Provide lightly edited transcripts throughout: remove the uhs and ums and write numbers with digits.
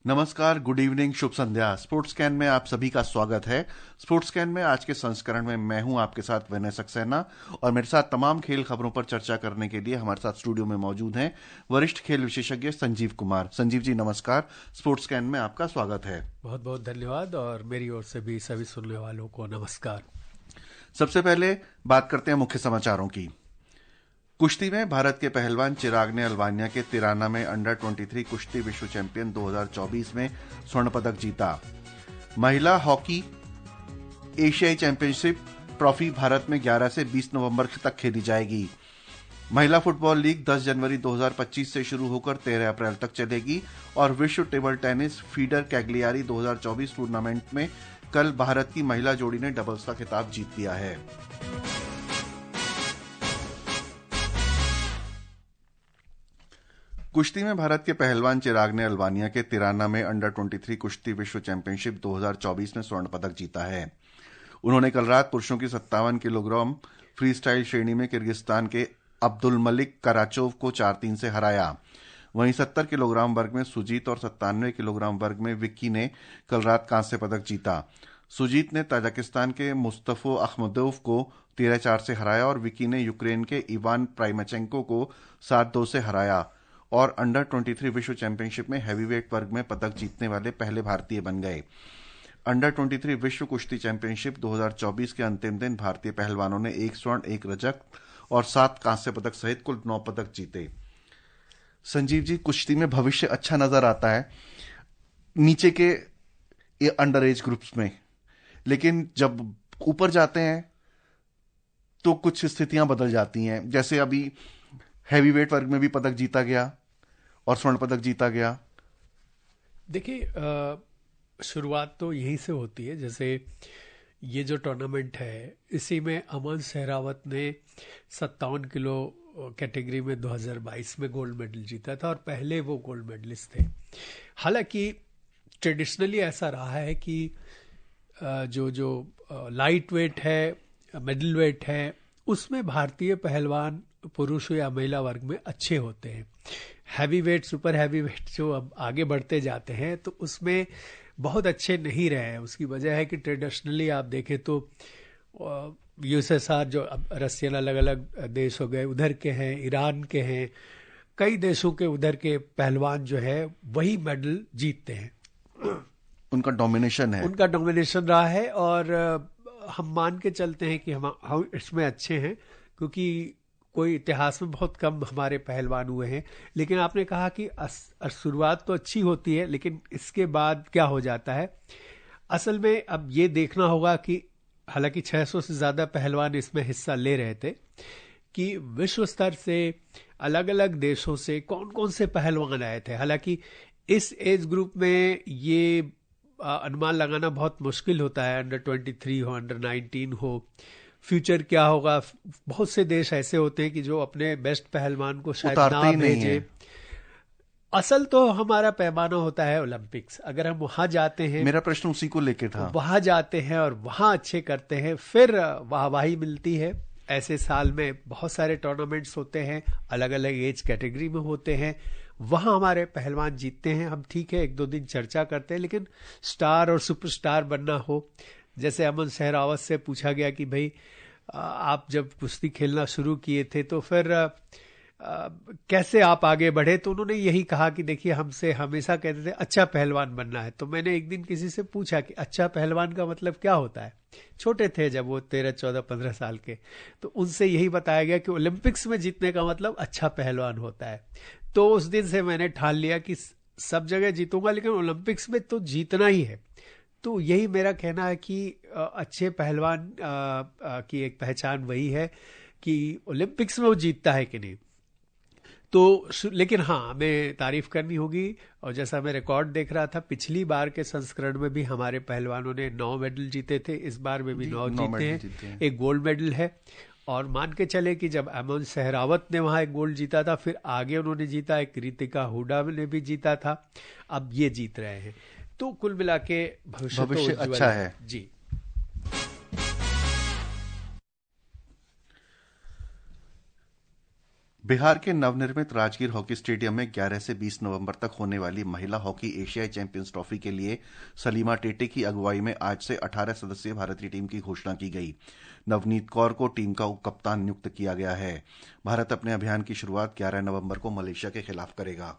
नमस्कार, good evening, Shubh Sandhya. Sports can में आप सभी का स्वागत है। स्पोर्ट्स कैन में आज के संस्करण में मैं हूं आपके साथ विनय सक्सेना, और मेरे साथ तमाम खेल खबरों पर चर्चा करने के लिए हमारे साथ स्टूडियो में मौजूद हैं वरिष्ठ खेल विशेषज्ञ संजीव कुमार। संजीव जी नमस्कार, स्पोर्ट्स कैन में आपका स्वागत है। बहुत बहुत धन्यवाद और मेरी ओर से भी सभी सुनने वालों को नमस्कार। सबसे पहले बात करते हैं मुख्य समाचारों की। कुश्ती में भारत के पहलवान चिराग ने अल्बानिया के तिराना में अंडर 23 कुश्ती विश्व चैंपियन 2024 में स्वर्ण पदक जीता। महिला हॉकी एशियाई चैंपियनशिप ट्रॉफी भारत में 11 से 20 नवंबर तक खेली जाएगी। महिला फुटबॉल लीग 10 जनवरी 2025 से शुरू होकर 13 अप्रैल तक चलेगी। और विश्व table tennis feeder Cagliari 2024 tournament में कल भारत की महिला जोड़ी ने डबल्स का खिताब जीत लिया है। कुश्ती में भारत के पहलवान चिराग ने अल्बानिया के तिराना में अंडर 23 कुश्ती विश्व चैंपियनशिप 2024 में स्वर्ण पदक जीता है। उन्होंने कल रात पुरुषों की 57 किलोग्राम फ्री स्टाइल श्रेणी में किर्गिस्तान के अब्दुल मलिक कराचोव को 4-3 से हराया। वहीं 70 किलोग्राम वर्ग में सुजीत और 97 किलोग्राम वर्ग में विक्की ने कल रात कांस्य पदक जीता। सुजीत ने ताजिकिस्तान के मुस्तफो अखमदोव को 13-4 से हराया और विक्की ने यूक्रेन के इवान प्राइमचेंको को 7-2 से हराया और अंडर 23 विश्व चैंपियनशिप में हैवीवेट वर्ग में पदक जीतने वाले पहले भारतीय बन गए। अंडर 23 विश्व कुश्ती चैंपियनशिप 2024 के अंतिम दिन भारतीय पहलवानों ने 1 स्वर्ण, 1 रजत और 7 कांस्य पदक सहित कुल 9 पदक जीते। संजीव जी, कुश्ती में भविष्य अच्छा नजर आता है नीचे के अंडर एज ग्रुप्स में, लेकिन जब ऊपर जाते हैं तो कुछ स्थितियां बदल जाती हैं। जैसे अभी हैवीवेट वर्ग में भी पदक जीता गया और स्वर्ण पदक जीता गया। देखिए, शुरुआत तो यहीं से होती है। जैसे ये जो टूर्नामेंट है इसी में अमन सहरावत ने 57 किलो कैटेगरी में 2022 में गोल्ड मेडल जीता था और पहले वो गोल्ड मेडलिस्ट थे। हालांकि ट्रेडिशनली ऐसा रहा है कि जो लाइट वेट है, मिडिल वेट है, उसमें भारतीय पहलवान पुरुष या महिला वर्ग में अच्छे होते हैं। Heavy weight, super heavy weight जो अब आगे बढ़ते जाते हैं तो उसमें बहुत अच्छे नहीं रहे हैं। उसकी वजह है कि ट्रेडिशनली आप देखें तो यूएसएसआर, जो अब रशियन अलग अलग देश हो गए, उधर के हैं, ईरान के हैं, कई देशों के उधर के पहलवान जो है वही मेडल जीतते हैं। उनका डोमिनेशन रहा है और हम मान के चलते हैं कि हम इसमें अच्छे हैं, क्योंकि कोई इतिहास में बहुत कम हमारे पहलवान हुए हैं। लेकिन आपने कहा कि शुरुआत तो अच्छी होती है, लेकिन इसके बाद क्या हो जाता है असल में अब ये देखना होगा कि हालांकि 600 से ज़्यादा पहलवान इसमें हिस्सा ले रहे थे कि विश्व स्तर से अलग अलग देशों से कौन कौन से पहलवान आए थे। हालांकि इस एज ग्रुप में ये अनुमान लगाना बहुत मुश्किल होता है। अंडर 23 हो, अंडर 19 हो, फ्यूचर क्या होगा। बहुत से देश ऐसे होते हैं कि जो अपने बेस्ट पहलवान को शायद ना भेजे। असल तो हमारा पैमाना होता है ओलंपिक्स। अगर हम वहां जाते हैं, मेरा प्रश्न उसी को लेकर था, वहां जाते हैं और वहां अच्छे करते हैं, फिर वाहवाही मिलती है। ऐसे साल में बहुत सारे टूर्नामेंट्स होते हैं, अलग अलग एज कैटेगरी में होते हैं, वहां हमारे पहलवान जीतते हैं। हम ठीक है 1-2 दिन चर्चा करते हैं, लेकिन स्टार और सुपरस्टार बनना हो, जैसे अमन सहरावत से पूछा गया कि भाई आप जब कुश्ती खेलना शुरू किए थे तो फिर कैसे आप आगे बढ़े, तो उन्होंने यही कहा कि देखिए हमसे हमेशा कहते थे अच्छा पहलवान बनना है। तो मैंने एक दिन किसी से पूछा कि अच्छा पहलवान का मतलब क्या होता है। छोटे थे जब वो 13, 14, 15 साल के, तो उनसे यही बताया गया कि ओलंपिक्स में जीतने का मतलब अच्छा पहलवान होता है। तो उस दिन से मैंने ठान लिया कि सब जगह जीतूंगा, लेकिन ओलंपिक्स में तो जीतना ही है। तो यही मेरा कहना है कि अच्छे पहलवान की एक पहचान वही है कि ओलंपिक्स में वो जीतता है कि नहीं। तो लेकिन हाँ, हमें तारीफ करनी होगी। और जैसा मैं रिकॉर्ड देख रहा था, पिछली बार के संस्करण में भी हमारे पहलवानों ने 9 मेडल जीते थे, इस बार में भी 9 जीते हैं। एक गोल्ड मेडल है। और मान के चले कि जब अमन सहरावत ने वहां एक गोल्ड जीता था, फिर आगे उन्होंने जीता, एक रितिका हुडा ने भी जीता था, अब ये जीत रहे हैं। तो कुल मिला के भविष्य तो अच्छा है जी। बिहार के नवनिर्मित राजगीर हॉकी स्टेडियम में 11 से 20 नवंबर तक होने वाली महिला हॉकी एशियाई चैंपियंस ट्रॉफी के लिए सलीमा टेटे की अगुवाई में आज से 18 सदस्यीय भारतीय टीम की घोषणा की गई। नवनीत कौर को टीम का उप कप्तान नियुक्त किया गया है। भारत अपने अभियान की शुरुआत 11 नवंबर को मलेशिया के खिलाफ करेगा।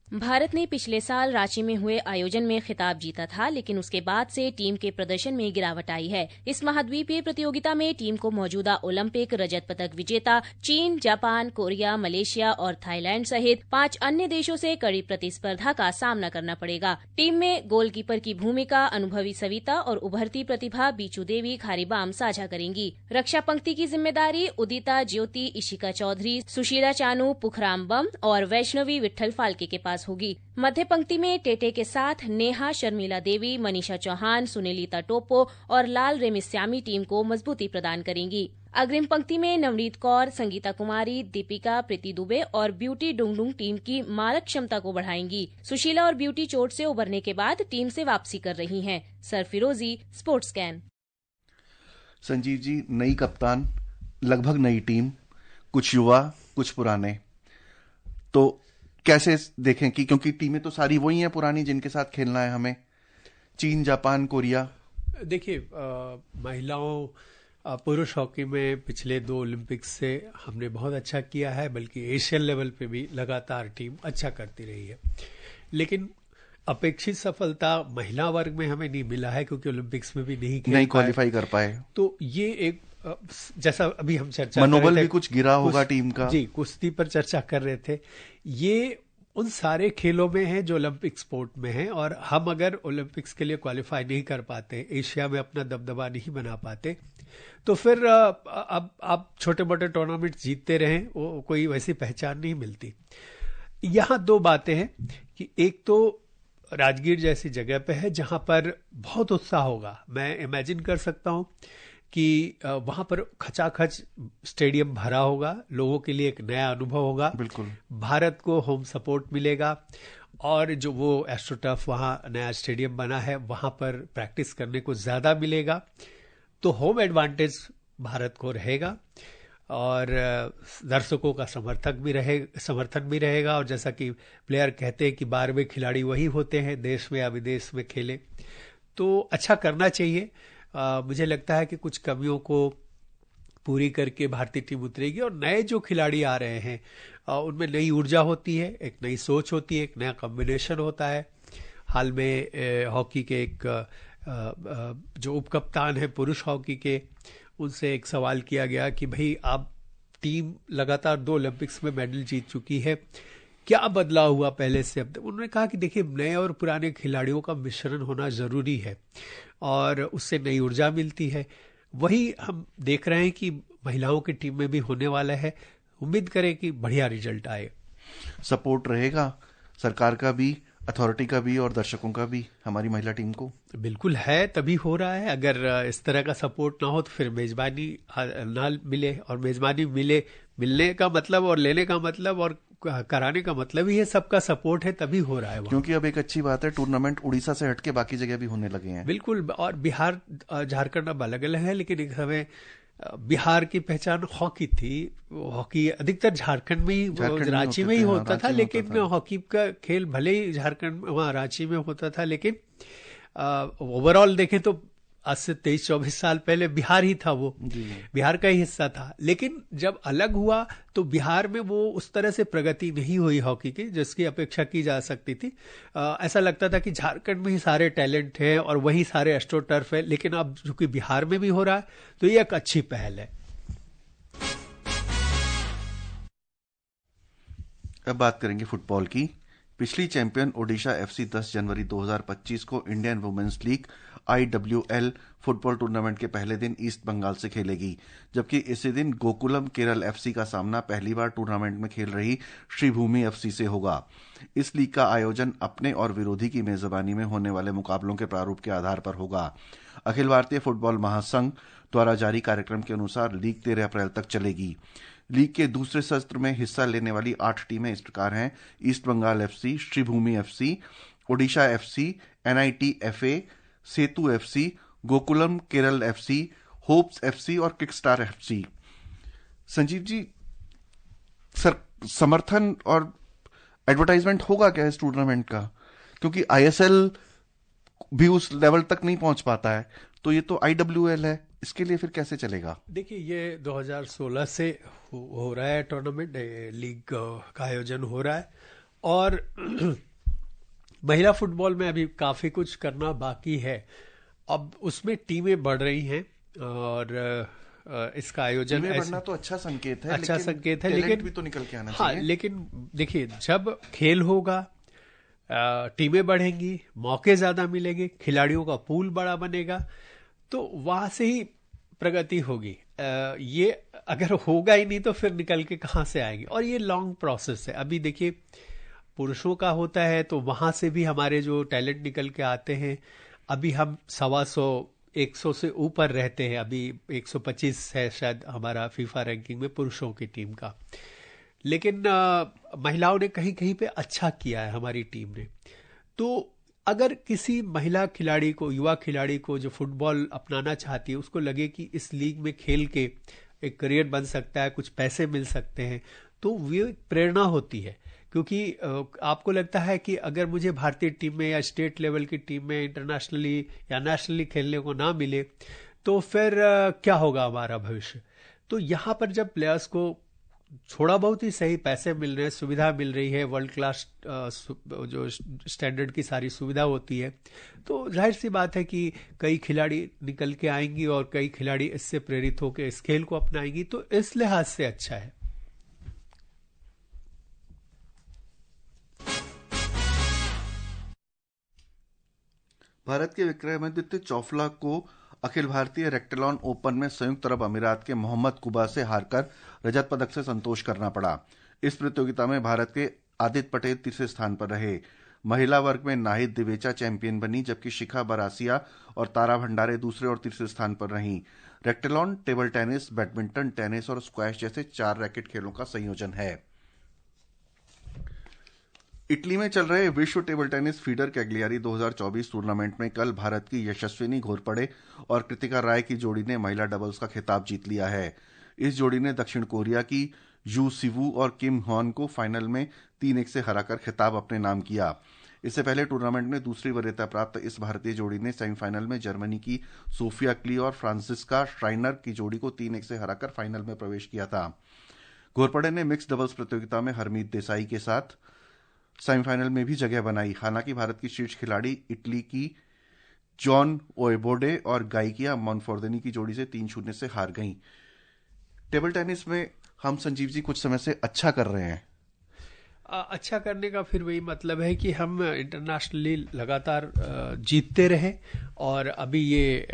भारत ने पिछले साल रांची में हुए आयोजन में खिताब जीता था, लेकिन उसके बाद से टीम के प्रदर्शन में गिरावट आई है। इस महाद्वीपीय प्रतियोगिता में टीम को मौजूदा ओलंपिक रजत पदक विजेता चीन, जापान, कोरिया, मलेशिया और थाईलैंड सहित 5 अन्य देशों से कड़ी प्रतिस्पर्धा का सामना करना पड़ेगा। टीम में गोलकीपर की भूमिका अनुभवी सविता और उभरती प्रतिभा बीचू देवी खारीबाम साझा करेंगी। रक्षा पंक्ति की जिम्मेदारी उदिता ज्योति, इशिका चौधरी, सुशीला चानू, पुखराम बम और वैष्णवी विट्ठल फाल्के के पास होगी। मध्य पंक्ति में टेटे के साथ नेहा, शर्मिला देवी, मनीषा चौहान, सुनीलिता टोपो और लाल रेमिस्यामी टीम को मजबूती प्रदान करेंगी। अग्रिम पंक्ति में नवनीत कौर, संगीता कुमारी, दीपिका, प्रीति दुबे और ब्यूटी डुंगडुंग टीम की मारक क्षमता को बढ़ाएंगी। सुशीला और ब्यूटी चोट से उबरने के बाद टीम से वापसी कर रही हैं। सरफिरोजी, स्पोर्ट्स कैन। संजीव जी, नई कप्तान, लगभग नई टीम, कुछ युवा कुछ पुराने, तो कैसे देखें कि क्योंकि टीमें तो सारी वही हैं पुरानी जिनके साथ खेलना है हमें, चीन, जापान, कोरिया। देखिए, महिलाओं पुरुष हॉकी में पिछले 2 ओलंपिक्स से हमने बहुत अच्छा किया है, बल्कि एशियन लेवल पे भी लगातार टीम अच्छा करती रही है। लेकिन अपेक्षित सफलता महिला वर्ग में हमें नहीं मिला है, क्योंकि ओलंपिक्स में भी नहीं क्वालिफाई कर पाए। तो ये एक, जैसा अभी हम चर्चा मनोबल भी कुछ गिरा होगा टीम का। जी, कुश्ती पर चर्चा कर रहे थे। ये उन सारे खेलों में है जो ओलंपिक स्पोर्ट में है, और हम अगर ओलंपिक्स के लिए क्वालिफाई नहीं कर पाते, एशिया में अपना दबदबा नहीं बना पाते, तो फिर अब आप छोटे मोटे टूर्नामेंट जीतते रहें, वो कोई वैसी पहचान नहीं मिलती। यहाँ 2 बातें हैं कि एक तो राजगीर जैसी जगह पे है जहां पर बहुत उत्साह होगा। मैं इमेजिन कर सकता हूं कि वहां पर खचाखच स्टेडियम भरा होगा, लोगों के लिए एक नया अनुभव होगा। बिल्कुल, भारत को होम सपोर्ट मिलेगा, और जो वो एस्ट्रोटर्फ वहां नया स्टेडियम बना है वहां पर प्रैक्टिस करने को ज्यादा मिलेगा, तो होम एडवांटेज भारत को रहेगा और दर्शकों का समर्थन भी रहेगा। और जैसा कि प्लेयर कहते हैं कि 12वें खिलाड़ी वही होते हैं, देश में या विदेश में खेले, तो अच्छा करना चाहिए। मुझे लगता है कि कुछ कमियों को पूरी करके भारतीय टीम उतरेगी, और नए जो खिलाड़ी आ रहे हैं उनमें नई ऊर्जा होती है, एक नई सोच होती है, एक नया कॉम्बिनेशन होता है। हाल में हॉकी के एक जो उप कप्तान है पुरुष हॉकी के, उनसे एक सवाल किया गया कि भाई, आप टीम लगातार 2 ओलंपिक्स में मेडल जीत चुकी है, क्या बदलाव हुआ पहले से अब तक? उन्होंने कहा कि देखिए, नए और पुराने खिलाड़ियों का मिश्रण होना जरूरी है और उससे नई ऊर्जा मिलती है। वही हम देख रहे हैं कि महिलाओं की टीम में भी होने वाला है। उम्मीद करें कि बढ़िया रिजल्ट आए। सपोर्ट रहेगा सरकार का भी, अथॉरिटी का भी और दर्शकों का भी हमारी महिला टीम को। बिल्कुल है, तभी हो रहा है। अगर इस तरह का सपोर्ट ना हो तो फिर मेजबानी ना मिले, और मेजबानी मिलने का मतलब और लेने का मतलब और कराने का मतलब ही है सबका सपोर्ट है, तभी हो रहा है। क्योंकि अब एक अच्छी बात है, टूर्नामेंट उड़ीसा से हटके बाकी जगह भी होने लगे हैं। बिल्कुल, और बिहार झारखंड अब अलग अलग है, लेकिन एक समय बिहार की पहचान हॉकी थी। हॉकी अधिकतर झारखंड में ही, रांची में ही होता था, लेकिन हॉकी का खेल भले ही झारखंड वहाँ रांची में होता था, लेकिन ओवरऑल देखें तो आज से 23-24 साल पहले बिहार ही था, वो बिहार का ही हिस्सा था। लेकिन जब अलग हुआ तो बिहार में वो उस तरह से प्रगति नहीं हुई हॉकी की जिसकी अपेक्षा की जा सकती थी। ऐसा लगता था कि झारखंड में ही सारे टैलेंट हैं और वही सारे एस्ट्रोटर्फ है, लेकिन अब चूंकि बिहार में भी हो रहा है तो ये एक अच्छी पहल है। अब बात करेंगे फुटबॉल की। पिछली चैंपियन ओडिशा एफसी 10 जनवरी 2025 को Indian women's league IWL football tournament के पहले दिन ईस्ट बंगाल से खेलेगी, जबकि इसी दिन गोकुलम केरल एफसी का सामना पहली बार टूर्नामेंट में खेल रही श्रीभूमि एफसी से होगा। इस लीग का आयोजन अपने और विरोधी की मेजबानी में होने वाले मुकाबलों के प्रारूप के आधार पर होगा। अखिल भारतीय फुटबॉल महासंघ द्वारा जारी कार्यक्रम के अनुसार लीग 13 अप्रैल तक चलेगी। लीग के दूसरे सत्र में हिस्सा लेने वाली 8 टीमें इस प्रकार हैं: East Bengal FC, Sribhumi FC, Odisha FC, NIT FA, Setu FC, Gokulam Kerala FC, Hops FC और Kickstar FC. Sanjeev ji, sir समर्थन और एडवर्टाइजमेंट होगा क्या इस टूर्नामेंट का, क्योंकि आईएसएल भी उस लेवल तक नहीं पहुंच पाता है, तो ये तो आईडब्ल्यूएल है, इसके लिए फिर कैसे चलेगा? देखिए, ये 2016 से हो रहा है टूर्नामेंट, लीग का आयोजन हो रहा है, और महिला फुटबॉल में अभी काफी कुछ करना बाकी है। अब उसमें टीमें बढ़ रही हैं और इसका आयोजन बढ़ना तो अच्छा संकेत है, अच्छा संकेत है, लेकिन भी तो निकल के आना हाँ चाहिए। लेकिन देखिए, जब खेल होगा, टीमें बढ़ेंगी, मौके ज्यादा मिलेंगे, खिलाड़ियों का पूल बड़ा बनेगा, तो वहां से ही प्रगति होगी। ये अगर होगा ही नहीं तो फिर निकल के कहां से आएंगे, और ये लॉन्ग प्रोसेस है। अभी देखिए, पुरुषों का होता है तो वहां से भी हमारे जो टैलेंट निकल के आते हैं। अभी हम 125 से ऊपर रहते हैं, अभी 125 है शायद हमारा फीफा रैंकिंग में पुरुषों की टीम का। लेकिन महिलाओं ने कहीं कहीं पे अच्छा किया है हमारी टीम ने। तो अगर किसी महिला खिलाड़ी को, युवा खिलाड़ी को जो फुटबॉल अपनाना चाहती है, उसको लगे कि इस लीग में खेल के एक करियर बन सकता है, कुछ पैसे मिल सकते हैं, तो वो प्रेरणा होती है। क्योंकि आपको लगता है कि अगर मुझे भारतीय टीम में या स्टेट लेवल की टीम में इंटरनेशनली या नेशनली खेलने को ना मिले तो फिर क्या होगा हमारा भविष्य। तो यहाँ पर जब प्लेयर्स को थोड़ा बहुत ही सही पैसे मिल रहे हैं, सुविधा मिल रही है, वर्ल्ड क्लास जो स्टैंडर्ड की सारी सुविधा होती है, तो जाहिर सी बात है कि कई खिलाड़ी निकल के आएंगी और कई खिलाड़ी इससे प्रेरित होकर इस खेल को अपनाएंगी। तो इस लिहाज से अच्छा है। भारत के विक्रमादित्य चौफला को अखिल भारतीय रेक्टेलॉन ओपन में संयुक्त अरब अमीरात के मोहम्मद कुबा से हारकर रजत पदक से संतोष करना पड़ा। इस प्रतियोगिता में भारत के आदित्य पटेल तीसरे स्थान पर रहे। महिला वर्ग में नाहिद दिवेचा चैंपियन बनी, जबकि शिखा बरासिया और तारा भंडारे दूसरे और तीसरे स्थान पर रहीं। रेक्टेलॉन टेबल टेनिस, बैडमिंटन, टेनिस और स्क्वैश जैसे 4 रैकेट खेलों का संयोजन है। इटली में चल रहे विश्व table tennis feeder Cagliari 2024 tournament में कल भारत की यशस्विनी घोरपड़े और कृतिका राय की जोड़ी ने महिला डबल्स का खिताब जीत लिया है। इस जोड़ी ने दक्षिण कोरिया की यू सिवू और किम हॉन को फाइनल में 3-1 से हराकर खिताब अपने नाम किया। इससे पहले टूर्नामेंट में दूसरी वरीयता प्राप्त इस भारतीय जोड़ी ने सेमीफाइनल में जर्मनी की सोफिया क्ली और फ्रांसिस्का श्राइनर की जोड़ी को 3-1 से हराकर फाइनल में प्रवेश किया था। घोरपड़े ने मिक्स डबल्स प्रतियोगिता में हरमीत देसाई के साथ सेमीफाइनल में भी जगह बनाई। हालांकि भारत की शीर्ष खिलाड़ी इटली की जॉन ओएबोडे और गायकिया मॉनफोर्दनी की जोड़ी से 3-0 से हार गईं। टेबल टेनिस में हम संजीव जी कुछ समय से अच्छा कर रहे हैं। अच्छा करने का फिर वही मतलब है कि हम इंटरनेशनली लगातार जीतते रहे, और अभी ये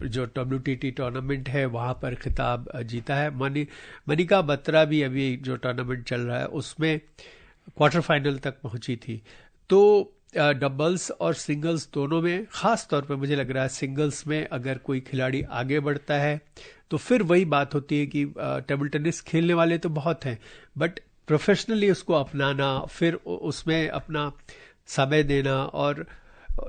जो WTT टूर्नामेंट है वहां पर खिताब जीता है। मनिका बत्रा भी अभी जो टूर्नामेंट चल रहा है उसमें क्वार्टर फाइनल तक पहुंची थी। तो डबल्स और सिंगल्स दोनों में, खास तौर पे मुझे लग रहा है सिंगल्स में अगर कोई खिलाड़ी आगे बढ़ता है तो फिर वही बात होती है कि टेबल टेनिस खेलने वाले तो बहुत हैं, बट प्रोफेशनली उसको अपनाना, फिर उसमें अपना समय देना और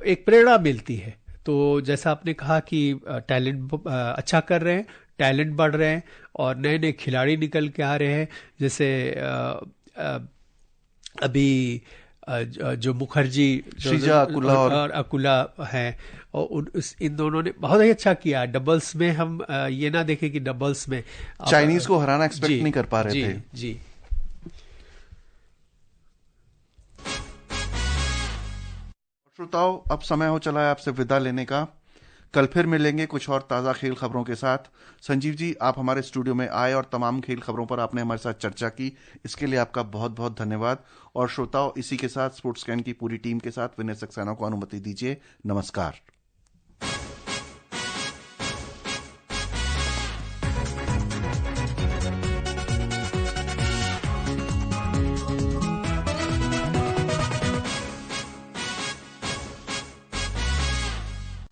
एक प्रेरणा मिलती है। तो जैसा आपने कहा कि टैलेंट अच्छा कर रहे हैं, टैलेंट बढ़ रहे हैं और नए नए खिलाड़ी निकल के आ रहे हैं। जैसे अभी जो मुखर्जी, श्रीजा अकुला और अकुला है, और इन दोनों ने बहुत ही अच्छा किया। डबल्स में हम ये ना देखें कि डबल्स में चाइनीज को हराना एक्सपेक्ट नहीं कर पा रहे थे। जी। श्रोताओं, अब समय हो चला है आपसे विदा लेने का। कल फिर मिलेंगे कुछ और ताज़ा खेल खबरों के साथ। संजीव जी, आप हमारे स्टूडियो में आए और तमाम खेल खबरों पर आपने हमारे साथ चर्चा की, इसके लिए आपका बहुत बहुत धन्यवाद। और श्रोताओं, इसी के साथ स्पोर्ट्स स्कैन की पूरी टीम के साथ विनय सक्सेना को अनुमति दीजिए। नमस्कार।